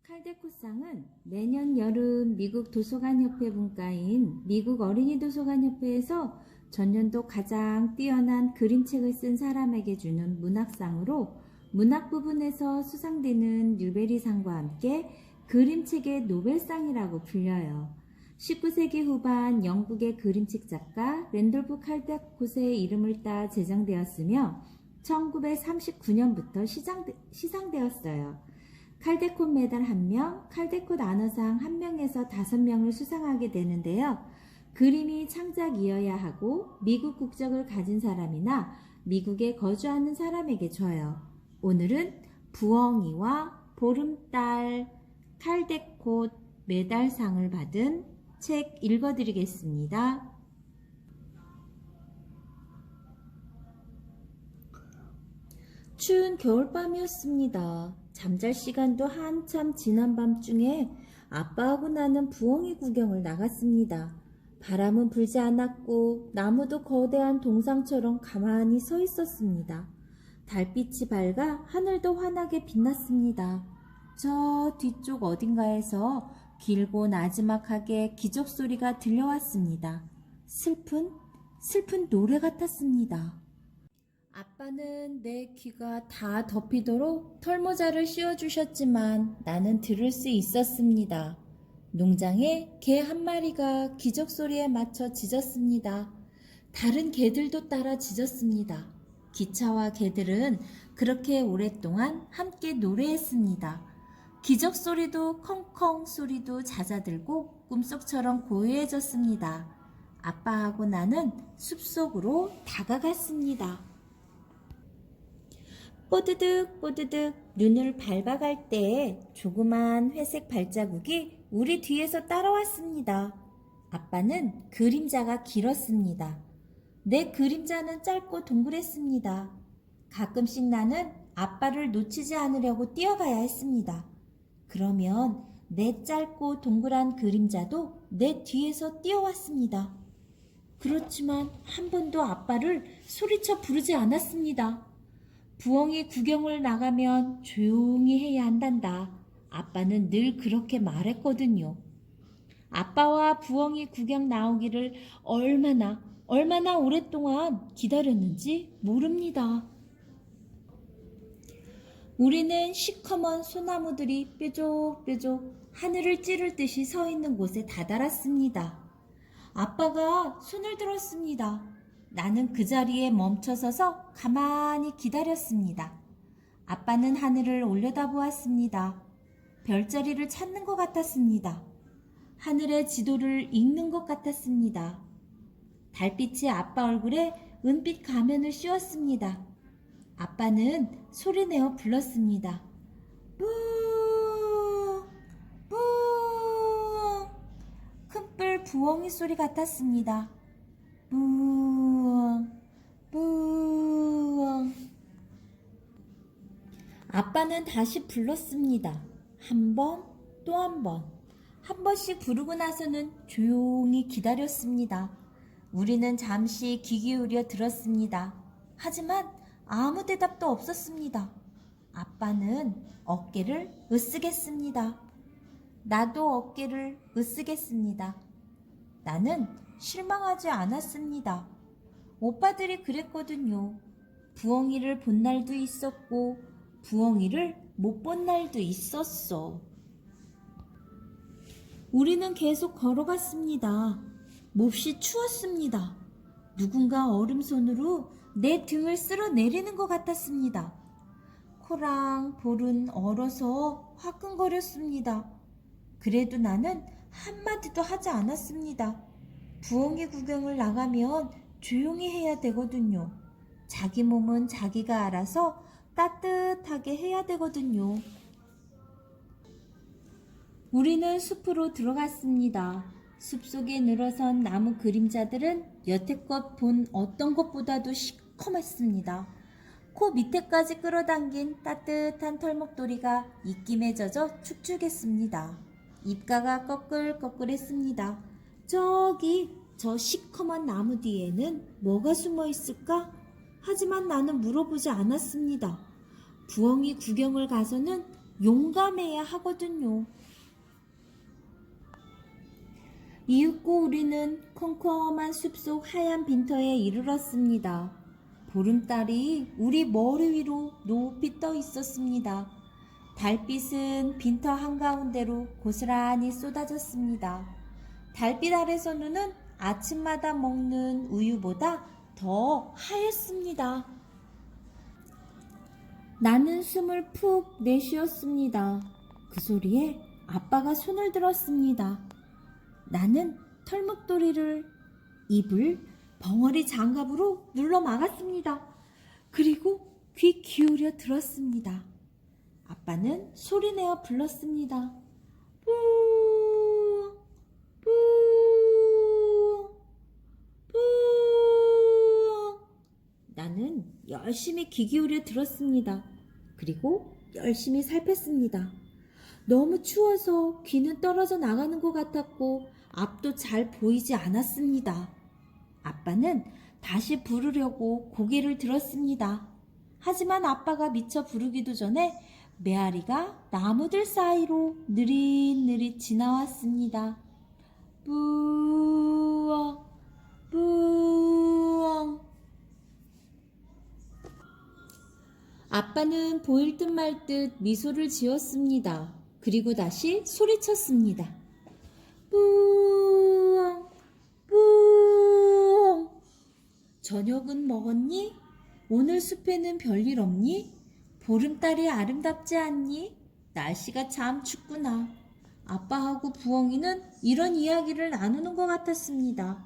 칼데코상은 매년 여름 미국 도서관협회 분과인 미국 어린이 도서관협회에서 전년도 가장 뛰어난 그림책을 쓴 사람에게 주는 문학상으로 문학 부분에서 수상되는 뉴베리상과 함께 그림책의 노벨상이라고 불려요. 19세기 후반 영국의 그림책 작가 랜돌프 칼데콧의 이름을 따 제정되었으며 1939년부터 시상되었어요. 칼데콧 메달 1명, 칼데콧 아너상 1명에서 5명을 수상하게 되는데요. 그림이 창작이어야 하고 미국 국적을 가진 사람이나 미국에 거주하는 사람에게 줘요. 오늘은 부엉이와 보름달 칼데콧 메달상을 받은 책 읽어드리겠습니다. 추운 겨울밤이었습니다. 잠잘 시간도 한참 지난 밤중에 아빠하고 나는 부엉이 구경을 나갔습니다. 바람은 불지 않았고 나무도 거대한 동상처럼 가만히 서 있었습니다. 달빛이 밝아 하늘도 환하게 빛났습니다. 저 뒤쪽 어딘가에서 길고 나지막하게 기적소리가 들려왔습니다. 슬픈 노래 같았습니다. 아빠는 내 귀가 다 덮이도록 털모자를 씌워주셨지만 나는 들을 수 있었습니다. 농장에 개 한 마리가 기적소리에 맞춰 짖었습니다. 다른 개들도 따라 짖었습니다. 기차와 개들은 그렇게 오랫동안 함께 노래했습니다. 기적소리도 컹컹 소리도 잦아들고 꿈속처럼 고요해졌습니다. 아빠하고 나는 숲속으로 다가갔습니다. 뽀드득 뽀드득 눈을 밟아갈 때 조그만 회색 발자국이 우리 뒤에서 따라왔습니다. 아빠는 그림자가 길었습니다. 내 그림자는 짧고 동그랬습니다. 가끔씩 나는 아빠를 놓치지 않으려고 뛰어가야 했습니다. 그러면 내 짧고 동그란 그림자도 내 뒤에서 뛰어왔습니다. 그렇지만 한 번도 아빠를 소리쳐 부르지 않았습니다. 부엉이 구경을 나가면 조용히 해야 한단다. 아빠는 늘 그렇게 말했거든요. 아빠와 부엉이 구경 나오기를 얼마나 오랫동안 기다렸는지 모릅니다. 우리는 시커먼 소나무들이 뾰족뾰족 하늘을 찌를 듯이 서 있는 곳에 다다랐습니다. 아빠가 손을 들었습니다. 나는 그 자리에 멈춰서서 가만히 기다렸습니다. 아빠는 하늘을 올려다보았습니다. 별자리를 찾는 것 같았습니다. 하늘의 지도를 읽는 것 같았습니다. 달빛이 아빠 얼굴에 은빛 가면을 씌웠습니다. 아빠는 소리내어 불렀습니다. 뿌! 뿌! 큰뿔 부엉이 소리 같았습니다. 뿌엉! 뿌엉! 아빠는 다시 불렀습니다. 한 번, 또 한 번. 한 번씩 부르고 나서는 조용히 기다렸습니다. 우리는 잠시 귀 기울여 들었습니다. 하지만 아무 대답도 없었습니다. 아빠는 어깨를 으쓱했습니다. 나도 어깨를 으쓱했습니다. 나는 실망하지 않았습니다. 오빠들이 그랬거든요. 부엉이를 본 날도 있었고 부엉이를 못 본 날도 있었어. 우리는 계속 걸어갔습니다. 몹시 추웠습니다. 누군가 얼음손으로 내 등을 쓸어내리는 것 같았습니다. 코랑 볼은 얼어서 화끈거렸습니다. 그래도 나는 한마디도 하지 않았습니다. 부엉이 구경을 나가면 조용히 해야 되거든요. 자기 몸은 자기가 알아서 따뜻하게 해야 되거든요. 우리는 숲으로 들어갔습니다. 숲속에 늘어선 나무 그림자들은 여태껏 본 어떤 것보다도 시커맸습니다. 코 밑에까지 끌어당긴 따뜻한 털목도리가 입김에 젖어 축축했습니다. 입가가 꺼끌꺼끌했습니다. 저기 저 시커먼 나무 뒤에는 뭐가 숨어 있을까? 하지만 나는 물어보지 않았습니다. 부엉이 구경을 가서는 용감해야 하거든요. 이윽고 우리는 컴컴한 숲속 하얀 빈터에 이르렀습니다. 보름달이 우리 머리 위로 높이 떠 있었습니다. 달빛은 빈터 한가운데로 고스란히 쏟아졌습니다. 달빛 아래서 눈은 아침마다 먹는 우유보다 더 하였습니다. 나는 숨을 푹 내쉬었습니다. 그 소리에 아빠가 손을 들었습니다. 나는 털목도리를 입을 벙어리 장갑으로 눌러 막았습니다. 그리고 귀 기울여 들었습니다. 아빠는 소리내어 불렀습니다. 뿌, 뿌, 뿌. 나는 열심히 귀 기울여 들었습니다. 그리고 열심히 살폈습니다. 너무 추워서 귀는 떨어져 나가는 것 같았고 앞도 잘 보이지 않았습니다. 아빠는 다시 부르려고 고개를 들었습니다. 하지만 아빠가 미처 부르기도 전에 메아리가 나무들 사이로 느릿느릿 지나왔습니다. 뿌엉 뿌엉. 아빠는 보일 듯 말 듯 미소를 지었습니다. 그리고 다시 소리쳤습니다. 뿌엉 뿌엉. 저녁은 먹었니? 오늘 숲에는 별일 없니? 보름달이 아름답지 않니? 날씨가 참 춥구나. 아빠하고 부엉이는 이런 이야기를 나누는 것 같았습니다.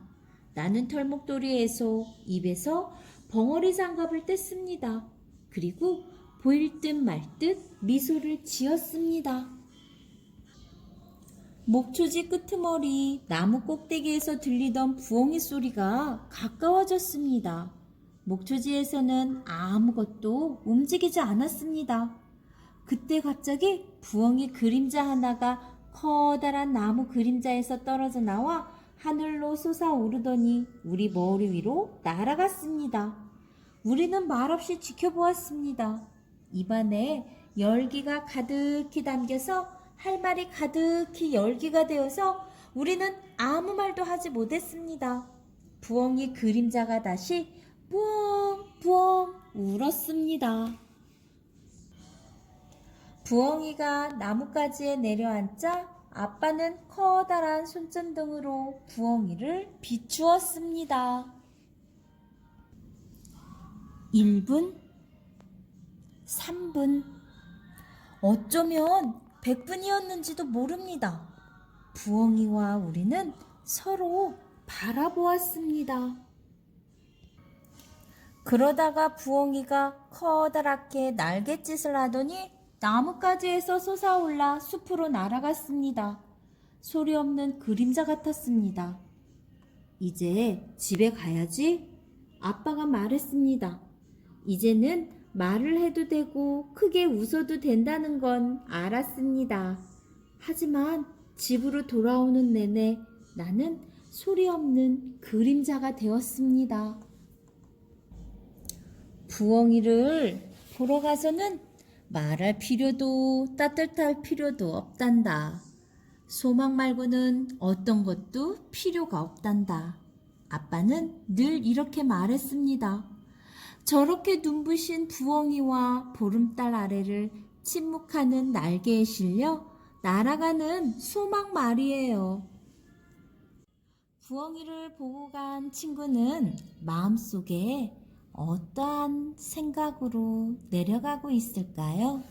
나는 털목도리에서 입에서 벙어리 장갑을 뗐습니다. 그리고 보일 듯 말 듯 미소를 지었습니다. 목초지 끄트머리 나무 꼭대기에서 들리던 부엉이 소리가 가까워졌습니다. 목초지에서는 아무것도 움직이지 않았습니다. 그때 갑자기 부엉이 그림자 하나가 커다란 나무 그림자에서 떨어져 나와 하늘로 솟아오르더니 우리 머리 위로 날아갔습니다. 우리는 말없이 지켜보았습니다. 입안에 열기가 가득히 담겨서 할 말이 가득히 열기가 되어서 우리는 아무 말도 하지 못했습니다. 부엉이 그림자가 다시 부엉부엉 울었습니다. 부엉이가 나뭇가지에 내려앉자 아빠는 커다란 손전등으로 부엉이를 비추었습니다. 1분, 3분, 어쩌면 100분이었는지도 모릅니다. 부엉이와 우리는 서로 바라보았습니다. 그러다가 부엉이가 커다랗게 날갯짓을 하더니 나뭇가지에서 솟아올라 숲으로 날아갔습니다. 소리 없는 그림자 같았습니다. 이제 집에 가야지. 아빠가 말했습니다. 이제는 말을 해도 되고 크게 웃어도 된다는 건 알았습니다. 하지만 집으로 돌아오는 내내 나는 소리 없는 그림자가 되었습니다. 부엉이를 보러 가서는 말할 필요도 따뜻할 필요도 없단다. 소망 말고는 어떤 것도 필요가 없단다. 아빠는 늘 이렇게 말했습니다. 저렇게 눈부신 부엉이와 보름달 아래를 침묵하는 날개에 실려 날아가는 소망 말이에요. 부엉이를 보고 간 친구는 마음속에 어떠한 생각으로 내려가고 있을까요?